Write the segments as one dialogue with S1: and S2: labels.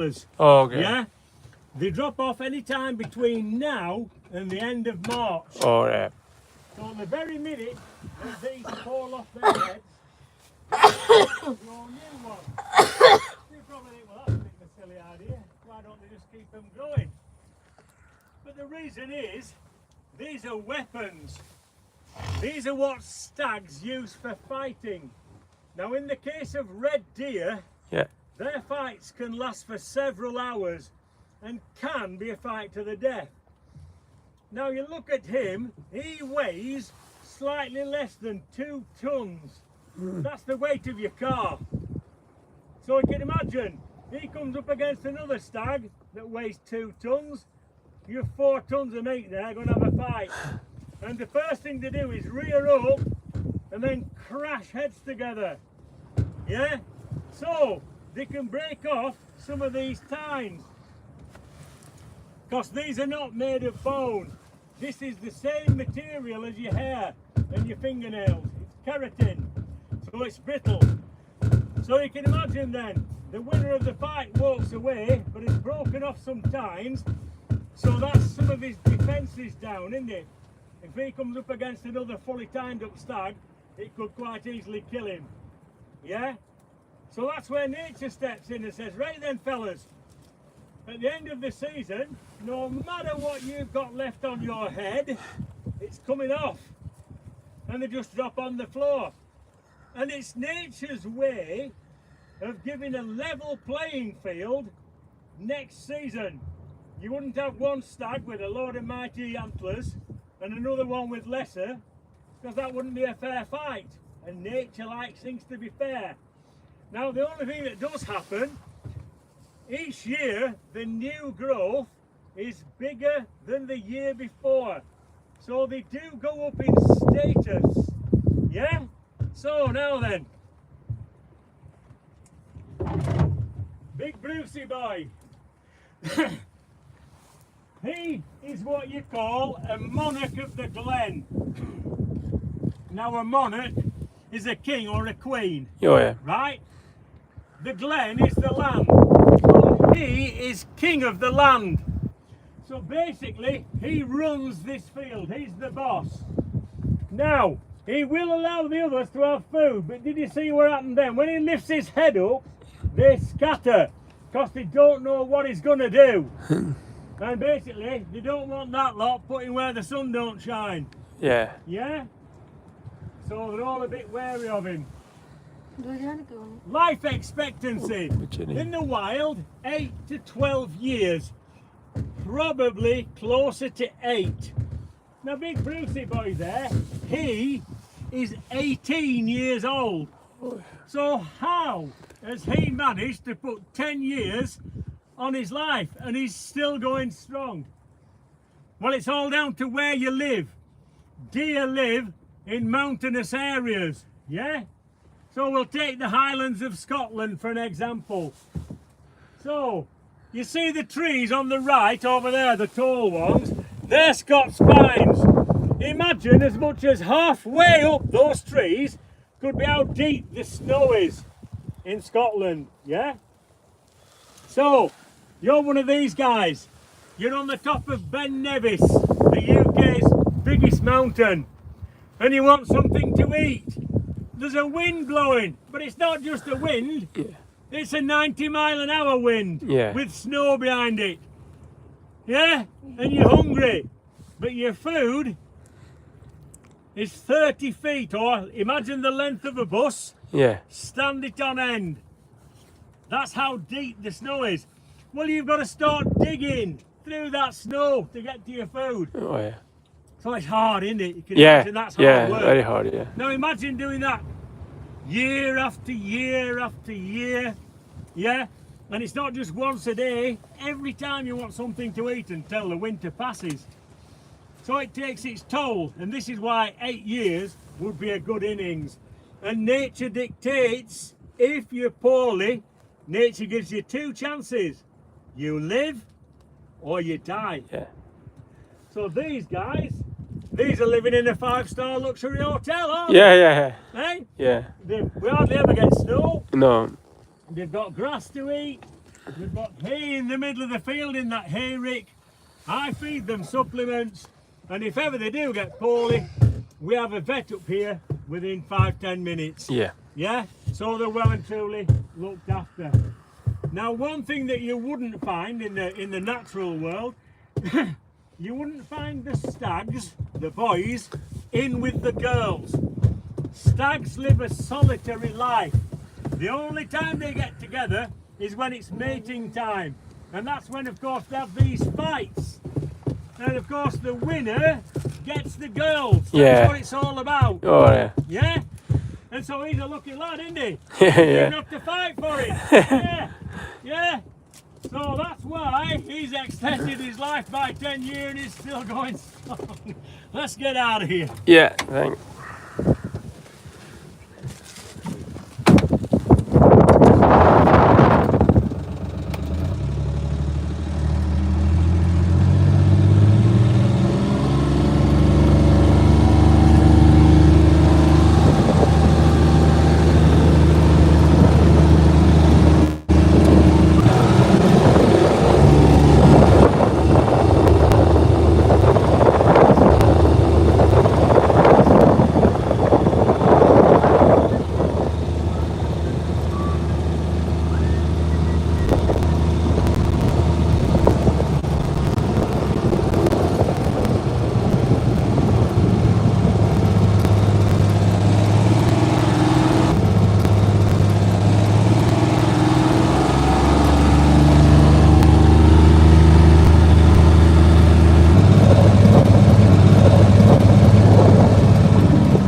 S1: Oh, okay.
S2: Yeah? They drop off any time between now and the end of March.
S1: All right.
S2: So the very minute that these fall off their heads, your new one. You probably think, well, that's a bit of a silly idea. Why don't they just keep them growing? But the reason is, these are weapons. These are what stags use for fighting. Now, in the case of red deer,
S1: Yeah.
S2: their fights can last for several hours and can be a fight to the death. Now, you look at him, he weighs slightly less than 2 tons. That's the weight of your car. So you can imagine, he comes up against another stag that weighs 2 tons. You're 4 tons of meat there, going to have a fight. And the first thing to do is rear up and then crash heads together. Yeah? So they can break off some of these tines. Because these are not made of bone. This is the same material as your hair and your fingernails. It's keratin, so it's brittle. So you can imagine then, the winner of the fight walks away, but it's broken off some tines. So that's some of his defences down, isn't it? If he comes up against another fully tined up stag, it could quite easily kill him. Yeah? So that's where nature steps in and says, right then fellas, at the end of the season, no matter what you've got left on your head, it's coming off. And they just drop on the floor. And it's nature's way of giving a level playing field next season. You wouldn't have one stag with a load of mighty antlers and another one with lesser, because that wouldn't be a fair fight. And nature likes things to be fair. Now, the only thing that does happen, each year the new growth is bigger than the year before. So they do go up in status. Yeah? So now then, Big Brucey boy. He is what you call a monarch of the glen. Now, a monarch is a king or a queen.
S1: Oh, yeah.
S2: Right? The glen is the land. So he is king of the land. So basically, he runs this field. He's the boss. Now, he will allow the others to have food, but did you see what happened then? When he lifts his head up, they scatter, because they don't know what he's going to do. And basically, they don't want that lot putting where the sun don't shine.
S1: Yeah.
S2: Yeah? So they're all a bit wary of him. Life expectancy in the wild, 8 to 12 years. Probably closer to 8. Now, Big Brucey boy there, he is 18 years old. So how has he managed to put 10 years on his life and he's still going strong? Well, it's all down to where you live. Deer live in mountainous areas, yeah? So we'll take the Highlands of Scotland for an example. So, you see the trees on the right over there, the tall ones? They're Scots pines. Imagine as much as halfway up those trees could be how deep the snow is in Scotland, yeah? So, you're one of these guys. You're on the top of Ben Nevis, the UK's biggest mountain, and you want something to eat. There's a wind blowing, but it's not just a wind, it's a 90-mile-an-hour wind with snow behind it. Yeah? And you're hungry, but your food is 30 feet, or imagine the length of a bus.
S1: Yeah.
S2: Stand it on end. That's how deep the snow is. Well, you've got to start digging through that snow to get to your food.
S1: Oh, yeah.
S2: So it's hard, isn't it? You can imagine that's hard work.
S1: Very hard, yeah.
S2: Now imagine doing that year after year after year, yeah? And it's not just once a day, every time you want something to eat until the winter passes. So it takes its toll, and this is why 8 years would be a good innings. And nature dictates, if you're poorly, nature gives you 2 chances. You live or you die.
S1: Yeah.
S2: So these guys, these are living in a 5-star luxury hotel, aren't
S1: Yeah, yeah,
S2: they? Hey?
S1: yeah.
S2: We hardly ever get snow.
S1: No.
S2: They've got grass to eat. We've got hay in the middle of the field in that hay rick. I feed them supplements, and if ever they do get poorly, we have a vet up here within 5-10 minutes.
S1: Yeah.
S2: Yeah, so they're well and truly looked after. Now, one thing that you wouldn't find in the natural world, you wouldn't find the stags, the boys, in with the girls. Stags live a solitary life. The only time they get together is when it's mating time, and that's when, of course, they have these fights. And of course, the winner gets the girls. That's what it's all about.
S1: Oh yeah.
S2: Yeah? And so he's a lucky lad, isn't he?
S1: Yeah.
S2: You don't have to fight for it. Yeah. Yeah. So that's why he's extended his life by 10 years and he's still going strong. Let's get out of here.
S1: Yeah. Thanks.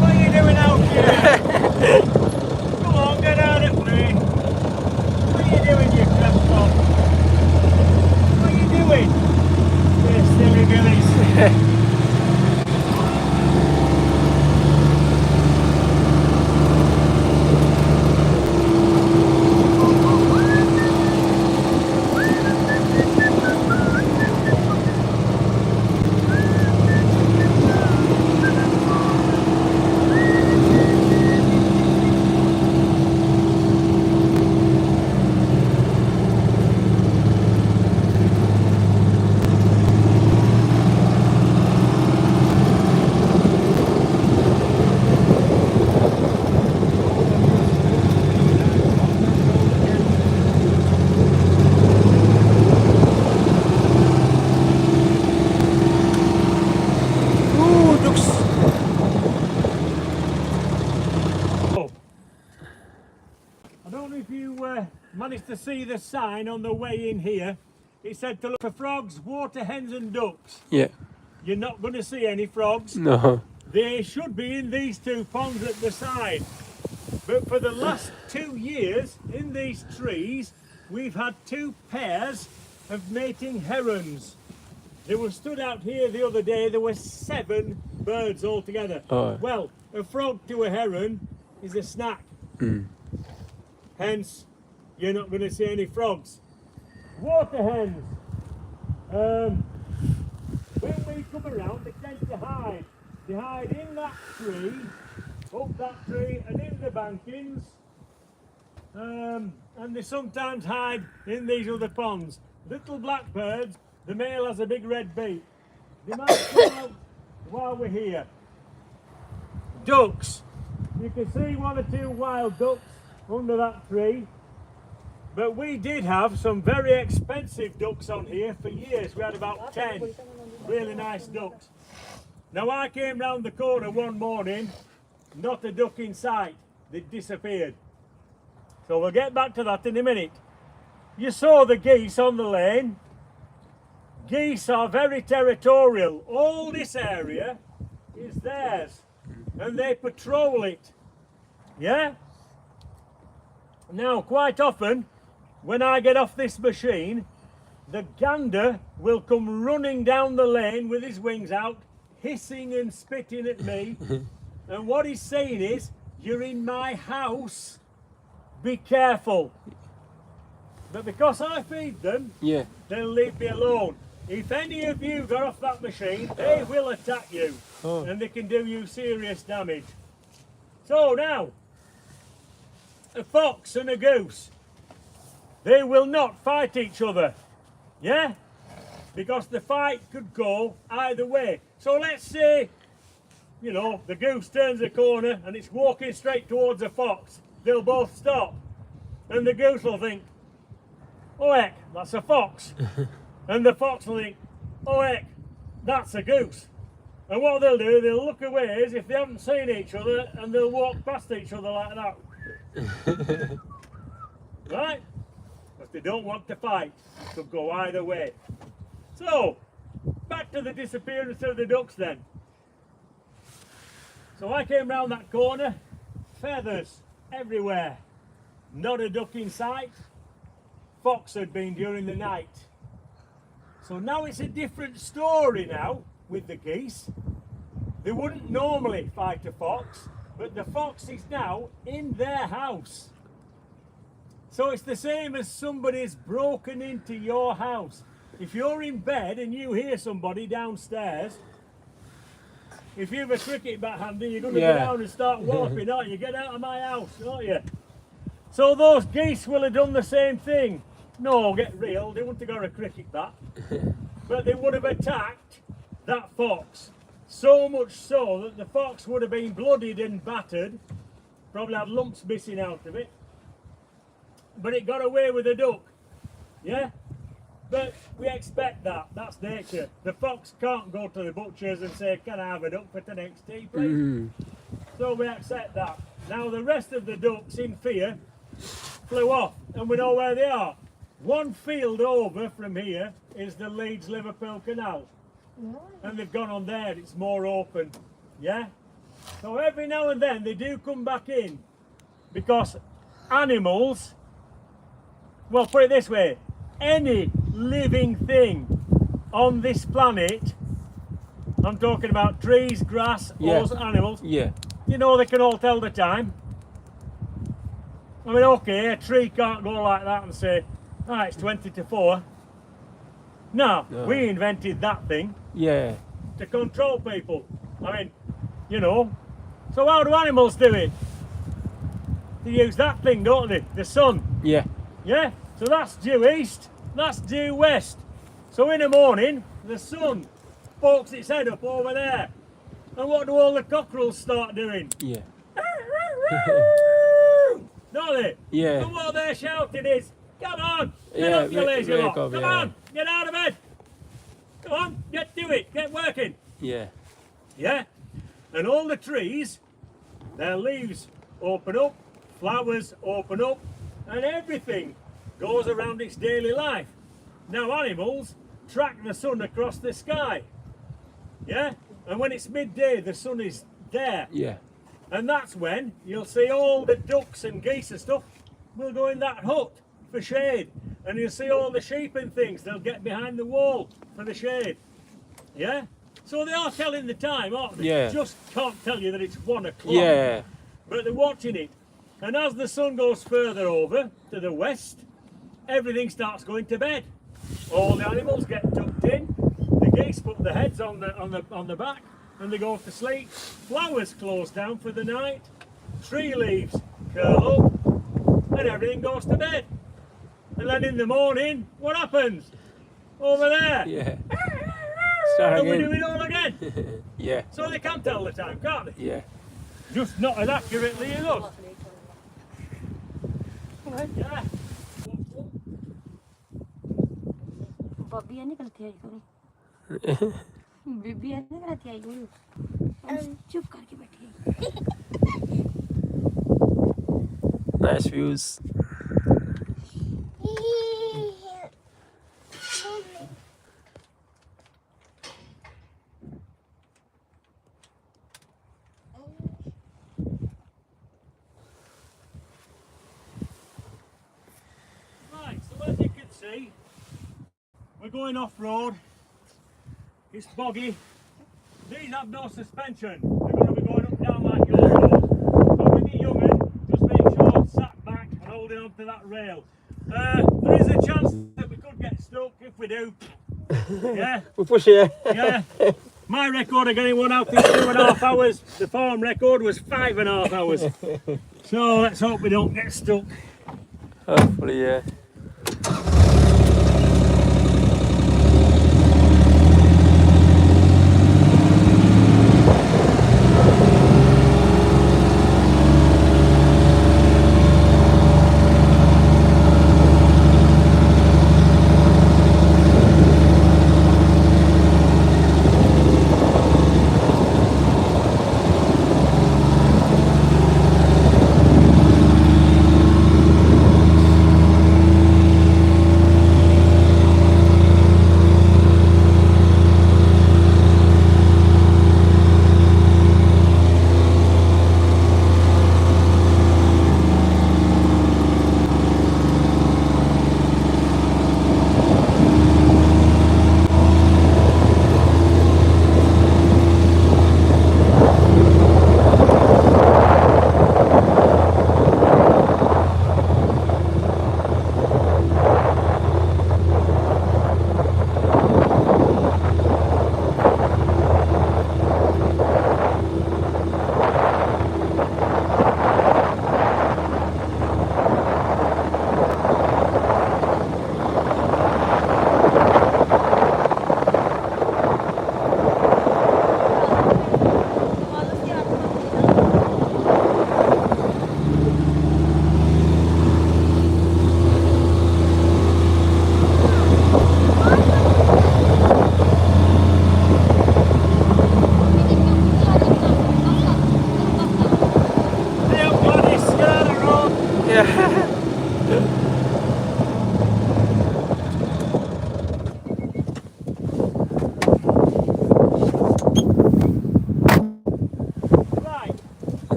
S2: What are you doing out here? Come on, get out of me. What are you doing, you crap? What are you doing? You silly billies.
S1: Ooh, looks.
S2: I don't know if you managed to see the sign on the way in here. It said to look for frogs, water hens and ducks.
S1: Yeah.
S2: You're not going to see any frogs.
S1: No.
S2: They should be in these two ponds at the side. But for the last 2 years, in these trees, we've had 2 pairs of mating herons. They were stood out here the other day. There were 7 birds altogether.
S1: Oh.
S2: Well, a frog to a heron is a snack. Hence, you're not going to see any frogs. Water hens. When we come around, they tend to hide. They hide in that tree, up that tree, and in the bankings. And they sometimes hide in these other ponds. Little blackbirds, the male has a big red beak. They might come out while we're here. Ducks. You can see 1 or 2 wild ducks under that tree. But we did have some very expensive ducks on here for years. We had about 10 really nice ducks. Now I came round the corner one morning, not a duck in sight. They'd disappeared. So we'll get back to that in a minute. You saw the geese on the lane. Geese are very territorial. All this area is theirs and they patrol it. Yeah? Now quite often when I get off this machine, the gander will come running down the lane with his wings out, hissing and spitting at me. And what he's saying is, you're in my house, be careful. But because I feed them,
S1: Yeah.
S2: they'll leave me alone. If any of you got off that machine, they will attack you.
S1: Oh.
S2: And they can do you serious damage. So now, a fox and a goose. they will not fight each other. Yeah? Because the fight could go either way. So let's say, you know, the goose turns a corner and it's walking straight towards a fox. They'll both stop. And the goose will think, oh heck, that's a fox. And the fox will think, oh heck, that's a goose. And what they'll do, they'll look away as if they haven't seen each other and they'll walk past each other like that. Right? Because they don't want to fight. It could go either way. So, back to the disappearance of the ducks then. So I came round that corner, feathers everywhere. Not a duck in sight. Fox had been during the night. So now it's a different story now with the geese. They wouldn't normally fight a fox, but the fox is now in their house. So it's the same as somebody's broken into your house. If you're in bed and you hear somebody downstairs, if you have a cricket bat handy, you're going to go down and start walloping, aren't you? Get out of my house, aren't you? So those geese will have done the same thing. No, get real, they wouldn't have got a cricket bat. But they would have attacked that fox. So much so that the fox would have been bloodied and battered, probably had lumps missing out of it. But it got away with a duck. Yeah? But we expect that. That's nature. The fox can't go to the butchers and say, can I have a duck for the next tea, please? So we accept that. Now the rest of the ducks, in fear, flew off. And we know where they are. One field over from here is the Leeds-Liverpool Canal. And they've gone on there. It's more open. Yeah? So every now and then they do come back in. Because animals, well, put it this way, any living thing on this planet, I'm talking about trees, grass, all animals, you know they can all tell the time. I mean, okay, a tree can't go like that and say, ah, it's 20 to 4. No, we invented that thing to control people. I mean, you know, so how do animals do it? They use that thing, don't they? The sun. Yeah? So that's due east, that's due west. So in the morning, the sun pokes its head up over there. And what do all the cockerels start doing? Don't they? And what they're shouting is, come on, get up, you lazy lot. Come on, get out of bed. Come on, get to it, get working. And all the trees, their leaves open up, flowers open up, and everything goes around its daily life. Now animals track the sun across the sky. And when it's midday, the sun is there. And that's when you'll see all the ducks and geese and stuff will go in that hut for shade. And you'll see all the sheep and things, they'll get behind the wall for the shade. So they are telling the time, aren't they? Just can't tell you that it's 1 o'clock. But they're watching it. And as the sun goes further over to the west, everything starts going to bed. All the animals get tucked in. The geese put their heads on the back and they go to sleep. Flowers close down for the night. Tree leaves curl up and everything goes to bed. And then in the morning, what happens? Over there. And we do it all again. So they can tell the time, can't they? Just not as accurately as us.
S1: Bobby ne गलती आई करो बीबी ने गलती आई करो चुप करके बैठी
S3: Nice views.
S2: Right, so as you can see, we're going off-road. It's boggy. These have no suspension. They're going to be going up and down like your road. So with the young'un, just make sure sat back and holding on to that rail. There is a chance that we could get stuck. If we do,
S3: We'll push it.
S2: My record of getting one out in 2.5 hours. The farm record was 5.5 hours. So let's hope we don't get stuck.
S3: Hopefully,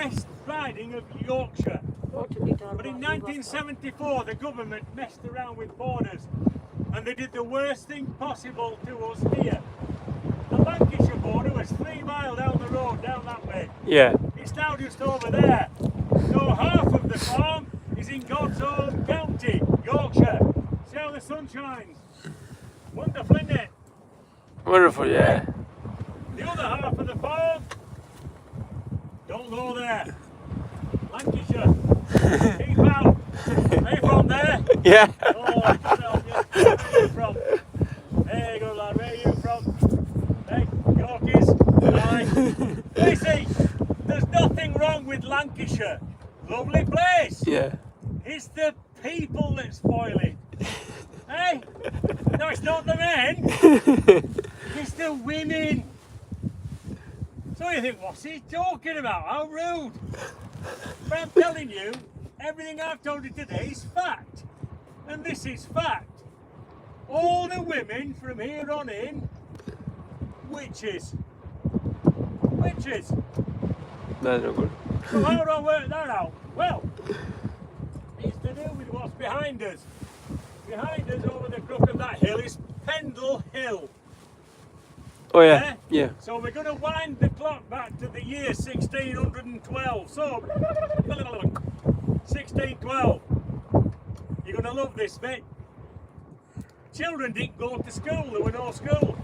S2: West Riding of Yorkshire.
S1: What to be done?
S2: But in 1974, the government messed around with borders and they did the worst thing possible to us here. The Lancashire border was 3 miles down the road, down that way.
S3: Yeah.
S2: It's now just over there. So half of the farm is in God's own county, Yorkshire. See how the sun shines? Wonderful, isn't it?
S3: Wonderful, yeah.
S2: The other half of the farm, don't go there. Lancashire. Keep out. Are you from there?
S3: Yeah.
S2: Oh, I can't help you. Where are you from? There you go, lad. Where are you from? Hey, Yorkies. Aye. You see, there's nothing wrong with Lancashire. Lovely place.
S3: Yeah.
S2: It's the people that spoil it. Hey? No, it's not the men. It's the women. So you think, what's he talking about? How rude. But I'm telling you, everything I've told you today is fact. And this is fact. All the women from here on in, witches. Witches.
S3: That's no good.
S2: So how do I work that out? Well, it's to do with what's behind us. Behind us over the crook of that hill is Pendle Hill.
S3: Oh, yeah. Yeah.
S2: So we're going to wind the clock back to the year 1612. So, 1612. You're going to love this, mate. Children didn't go to school. There were no school.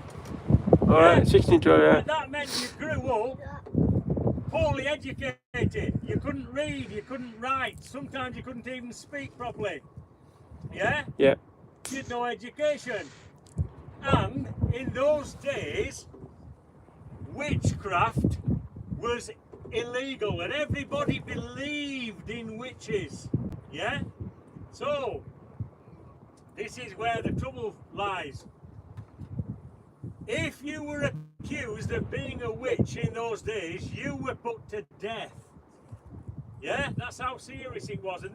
S3: Alright, 1612, yeah.
S2: And that meant you grew up poorly educated. You couldn't read, you couldn't write. Sometimes you couldn't even speak properly. Yeah?
S3: Yeah.
S2: You had no education. And in those days, witchcraft was illegal and everybody believed in witches. Yeah? So, this is where the trouble lies. If you were accused of being a witch in those days, you were put to death. Yeah? That's how serious it was. And this